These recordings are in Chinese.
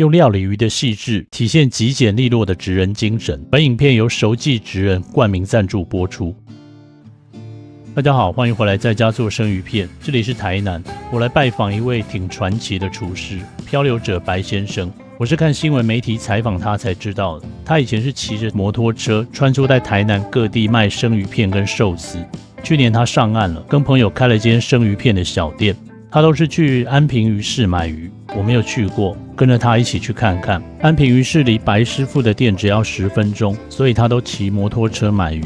用料理鱼的细致，体现极简利落的职人精神。本影片由熟记职人冠名赞助播出。大家好，欢迎回来在家做生鱼片，这里是台南。我来拜访一位挺传奇的厨师，漂流者白先生。我是看新闻媒体采访他才知道的，他以前是骑着摩托车穿梭在台南各地卖生鱼片跟寿司。去年他上岸了，跟朋友开了间生鱼片的小店。他都是去安平鱼市买鱼，我没有去过，跟着他一起去看看。安平鱼市离白师傅的店只要10分钟，所以他都骑摩托车买鱼。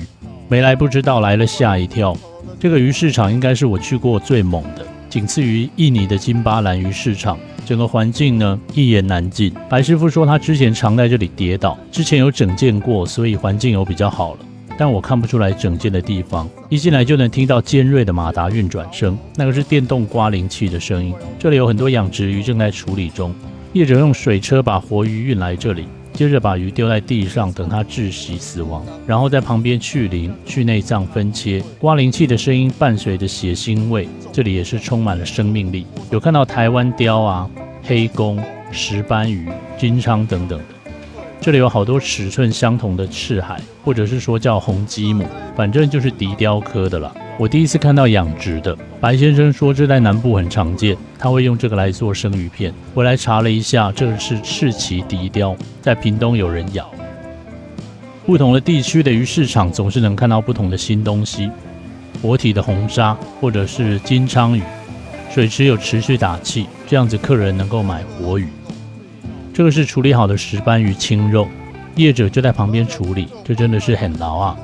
没来不知道，来了吓一跳。这个鱼市场应该是我去过最猛的，仅次于印尼的金巴兰鱼市场。整个环境呢，一言难尽。白师傅说他之前常在这里跌倒，之前有整建过，所以环境有比较好了。但我看不出来整建的地方，一进来就能听到尖锐的马达运转声，那个是电动刮鳞器的声音。这里有很多养殖鱼正在处理中，业者用水车把活鱼运来这里，接着把鱼丢在地上等它窒息死亡，然后在旁边去鳞、去内脏分切。刮鳞器的声音伴随着血腥味，这里也是充满了生命力。有看到台湾鲷啊、黑公、石斑鱼、金鲳等等的。这里有好多尺寸相同的赤海，或者是说叫红鸡母，反正就是笛鲷科的啦。我第一次看到养殖的，白先生说这在南部很常见，他会用这个来做生鱼片。回来查了一下，这个是赤鳍笛鲷，在屏东有人养。不同的地区的鱼市场总是能看到不同的新东西，活体的红鲨或者是金鲳鱼，水池有持续打气，这样子客人能够买活鱼。这个是处理好的石斑鱼青肉，业者就在旁边处理，这真的是很劳啊。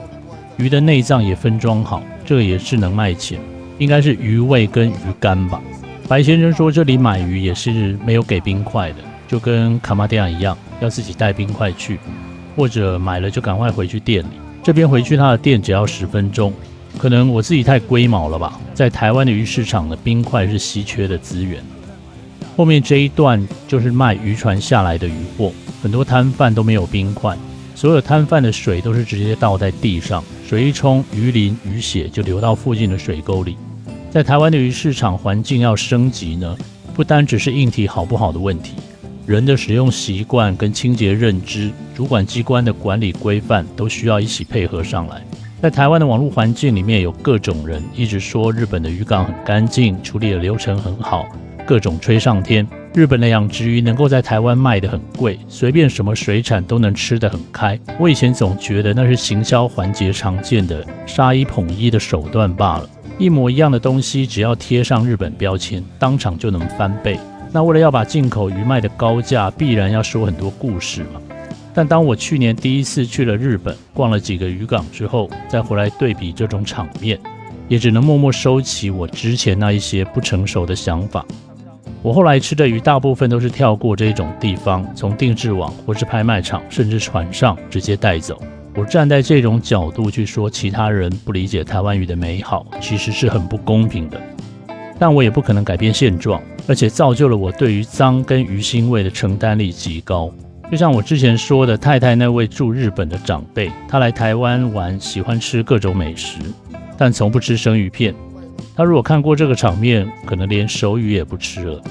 鱼的内脏也分装好，这个也是能卖钱，应该是鱼味跟鱼肝吧。白先生说这里买鱼也是没有给冰块的，就跟卡玛店一样，要自己带冰块去，或者买了就赶快回去店里。这边回去他的店只要10分钟，可能我自己太龟毛了吧，在台湾的鱼市场的冰块是稀缺的资源。后面这一段就是卖渔船下来的渔货，很多摊贩都没有冰块，所有摊贩的水都是直接倒在地上，水一冲，鱼鳞鱼血就流到附近的水沟里。在台湾的鱼市场环境要升级呢，不单只是硬体好不好的问题，人的使用习惯跟清洁认知，主管机关的管理规范都需要一起配合上来。在台湾的网络环境里面有各种人一直说日本的渔港很干净，处理的流程很好，各种吹上天。日本的养殖鱼能够在台湾卖得很贵，随便什么水产都能吃得很开。我以前总觉得那是行销环节常见的杀一捧一的手段罢了，一模一样的东西只要贴上日本标签，当场就能翻倍。那为了要把进口鱼卖得高价，必然要说很多故事嘛。但当我去年第一次去了日本，逛了几个渔港之后，再回来对比这种场面，也只能默默收起我之前那一些不成熟的想法。我后来吃的鱼大部分都是跳过这种地方，从定制网或是拍卖场甚至船上直接带走。我站在这种角度去说其他人不理解台湾鱼的美好，其实是很不公平的。但我也不可能改变现状，而且造就了我对于脏跟鱼腥味的承担力极高。就像我之前说的，太太那位住日本的长辈，他来台湾玩，喜欢吃各种美食，但从不吃生鱼片。他如果看过这个场面，可能连熟鱼也不吃了。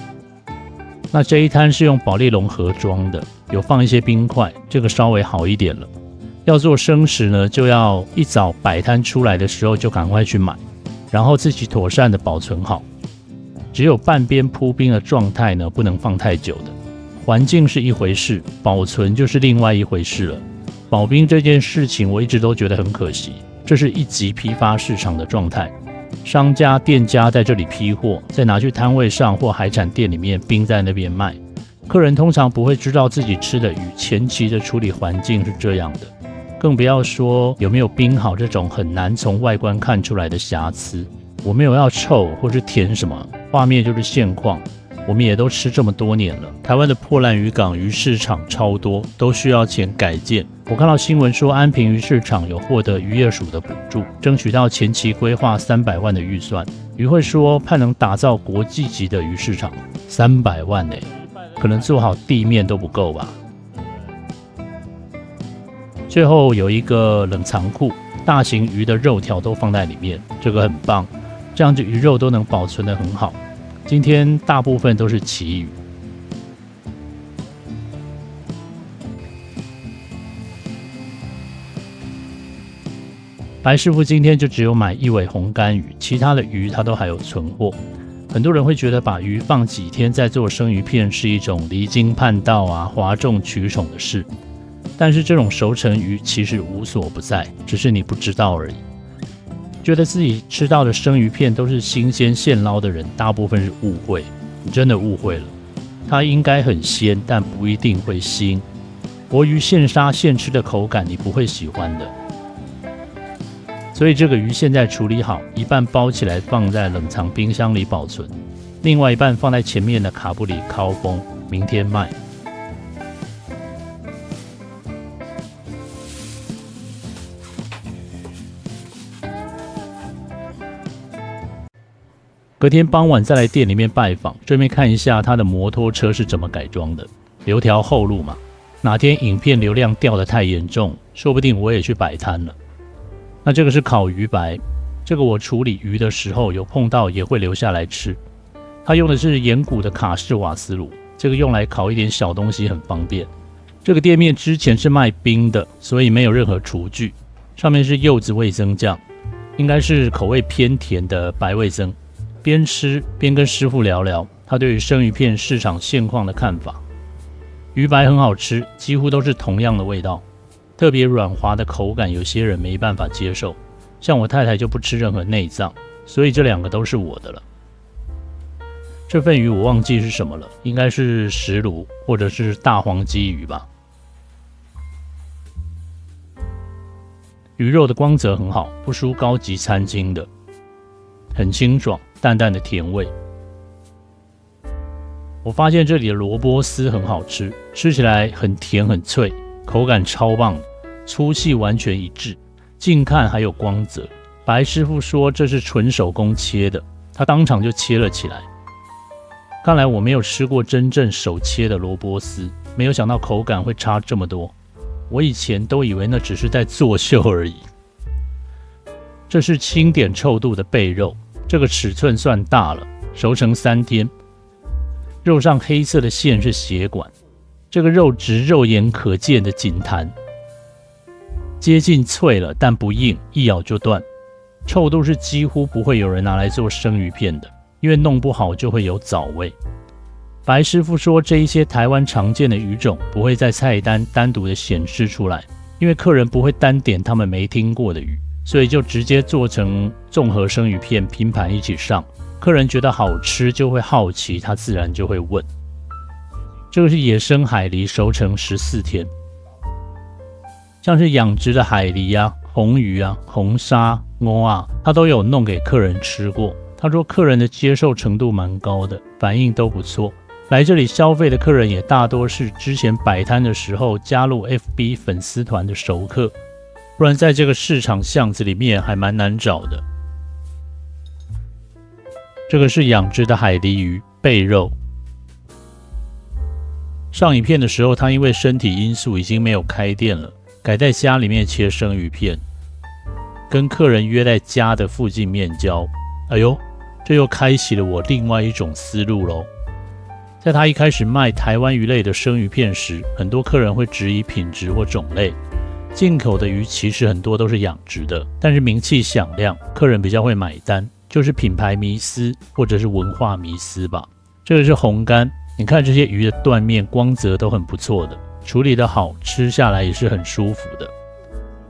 那这一摊是用保丽龙盒装的，有放一些冰块，这个稍微好一点了。要做生食呢，就要一早摆摊出来的时候就赶快去买，然后自己妥善的保存好。只有半边铺冰的状态呢，不能放太久的。环境是一回事，保存就是另外一回事了。保冰这件事情我一直都觉得很可惜，这是一级批发市场的状态。商家、店家在这里批货，再拿去摊位上或海产店里面冰在那边卖。客人通常不会知道自己吃的鱼前期的处理环境是这样的，更不要说有没有冰好这种很难从外观看出来的瑕疵。我没有要臭或是甜什么，画面就是现况。我们也都吃这么多年了，台湾的破烂渔港鱼市场超多，都需要钱改建。我看到新闻说安平鱼市场有获得渔业署的补助，争取到前期规划300万的预算。渔会说盼能打造国际级的鱼市场，300万耶，可能做好地面都不够吧。最后有一个冷藏库，大型鱼的肉条都放在里面，这个很棒，这样子鱼肉都能保存得很好。今天大部分都是旗鱼。白师傅今天就只有买1尾红干鱼，其他的鱼他都还有存货。很多人会觉得把鱼放几天再做生鱼片是一种离经叛道哗众取宠的事，但是这种熟成鱼其实无所不在，只是你不知道而已。觉得自己吃到的生鱼片都是新鲜现捞的人，大部分是误会，你真的误会了。它应该很鲜，但不一定会腥。活鱼现杀现吃的口感你不会喜欢的。所以这个鱼现在处理好，一半包起来放在冷藏冰箱里保存，另外一半放在前面的卡布里烤封，明天卖。隔天傍晚再来店里面拜访，顺便看一下他的摩托车是怎么改装的，留条后路嘛。哪天影片流量掉得太严重，说不定我也去摆摊了。那这个是烤鱼白，这个我处理鱼的时候有碰到也会留下来吃。它用的是岩谷的卡式瓦斯炉，这个用来烤一点小东西很方便。这个店面之前是卖冰的，所以没有任何厨具，上面是柚子味增酱，应该是口味偏甜的白味增。边吃边跟师傅聊聊他对于生鱼片市场现况的看法。鱼白很好吃，几乎都是同样的味道。特别软滑的口感，有些人没办法接受，像我太太就不吃任何内脏，所以这2个都是我的了。这份鱼我忘记是什么了，应该是石鲈或者是大黄鲫鱼吧。鱼肉的光泽很好，不输高级餐厅的，很清爽，淡淡的甜味。我发现这里的萝卜丝很好吃，吃起来很甜很脆，口感超棒的，粗细完全一致，近看还有光泽。白师傅说这是纯手工切的，他当场就切了起来。看来我没有吃过真正手切的萝卜丝，没有想到口感会差这么多。我以前都以为那只是在作秀而已。这是轻点臭度的贝肉，这个尺寸算大了，熟成3天。肉上黑色的线是血管，这个肉质肉眼可见的紧弹，接近脆了，但不硬，一咬就断。臭度是几乎不会有人拿来做生鱼片的，因为弄不好就会有藻味。白师傅说，这一些台湾常见的鱼种不会在菜单单独的显示出来，因为客人不会单点他们没听过的鱼，所以就直接做成综合生鱼片拼盘一起上。客人觉得好吃就会好奇，他自然就会问。这个是野生海鲢，熟成14天。像是养殖的海鲢红鱼红沙蚵他都有弄给客人吃过。他说客人的接受程度蛮高的，反应都不错。来这里消费的客人也大多是之前摆摊的时候加入 FB 粉丝团的熟客，不然在这个市场巷子里面还蛮难找的。这个是养殖的海鲢鱼贝肉。上影片的时候，他因为身体因素已经没有开店了，改在家里面切生鱼片，跟客人约在家的附近面交。哎呦，这又开启了我另外一种思路咯。在他一开始卖台湾鱼类的生鱼片时，很多客人会质疑品质或种类。进口的鱼其实很多都是养殖的，但是名气响亮，客人比较会买单，就是品牌迷思或者是文化迷思吧。这个是红干，你看这些鱼的断面光泽都很不错的，处理的好，吃下来也是很舒服的。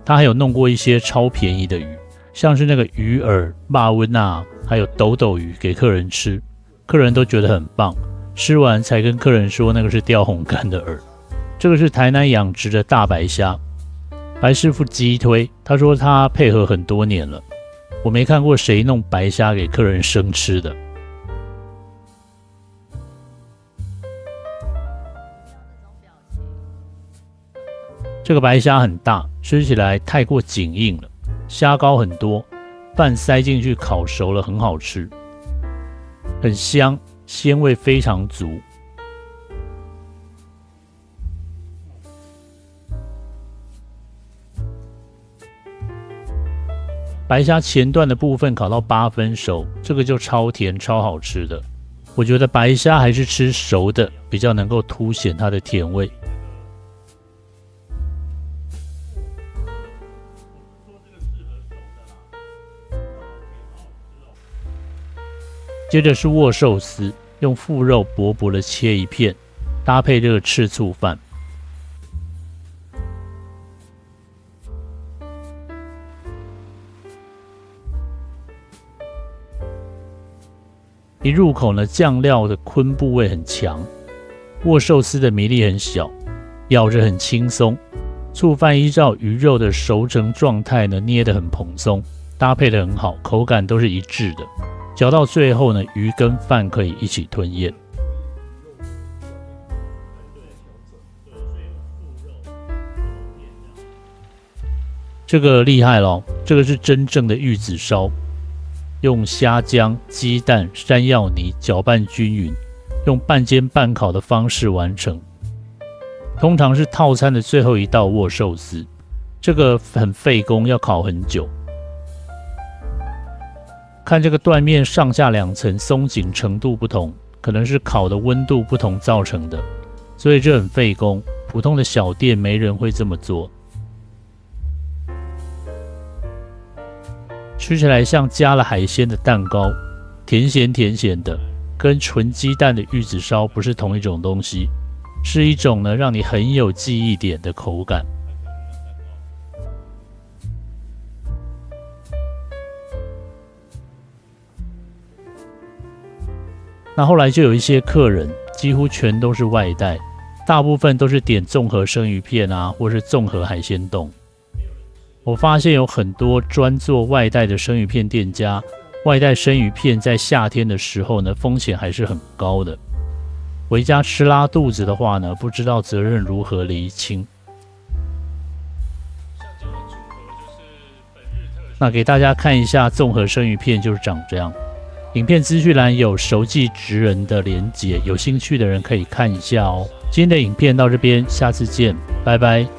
他还有弄过一些超便宜的鱼，像是那个鱼饵、肉温还有斗斗鱼给客人吃，客人都觉得很棒。吃完才跟客人说那个是钓红干的饵。这个是台南养殖的大白虾，白师傅激推，他说他配合很多年了，我没看过谁弄白虾给客人生吃的。这个白虾很大，吃起来太过紧硬了，虾膏很多，饭塞进去烤熟了，很好吃，很香，鲜味非常足。白虾前段的部分烤到8分熟，这个就超甜超好吃的。我觉得白虾还是吃熟的比较能够凸显它的甜味。接着是握寿司，用腹肉薄薄的切一片，搭配这个赤醋饭。一入口呢，酱料的昆布味很强，握寿司的米粒很小，咬着很轻松。醋饭依照鱼肉的熟成状态呢，捏得很蓬松，搭配得很好，口感都是一致的。嚼到最后呢，鱼跟饭可以一起吞咽。这个厉害咯，这个是真正的玉子烧。用虾浆、鸡蛋、山药泥搅拌均匀，用半煎半烤的方式完成。通常是套餐的最后一道握寿司，这个很费工，要烤很久。看这个断面上下两层松紧程度不同，可能是烤的温度不同造成的，所以这很费工。普通的小店没人会这么做。吃起来像加了海鲜的蛋糕，甜咸甜咸的，跟纯鸡蛋的玉子烧不是同一种东西，是一种呢让你很有记忆点的口感。那后来就有一些客人，几乎全都是外带，大部分都是点综合生鱼片啊，或是综合海鲜冻。我发现有很多专做外带的生鱼片店家，外带生鱼片在夏天的时候呢，风险还是很高的。回家吃拉肚子的话呢，不知道责任如何厘清。那给大家看一下综合生鱼片就是长这样。影片资讯栏有熟记职人的连结，有兴趣的人可以看一下哦。今天的影片到这边，下次见，拜拜。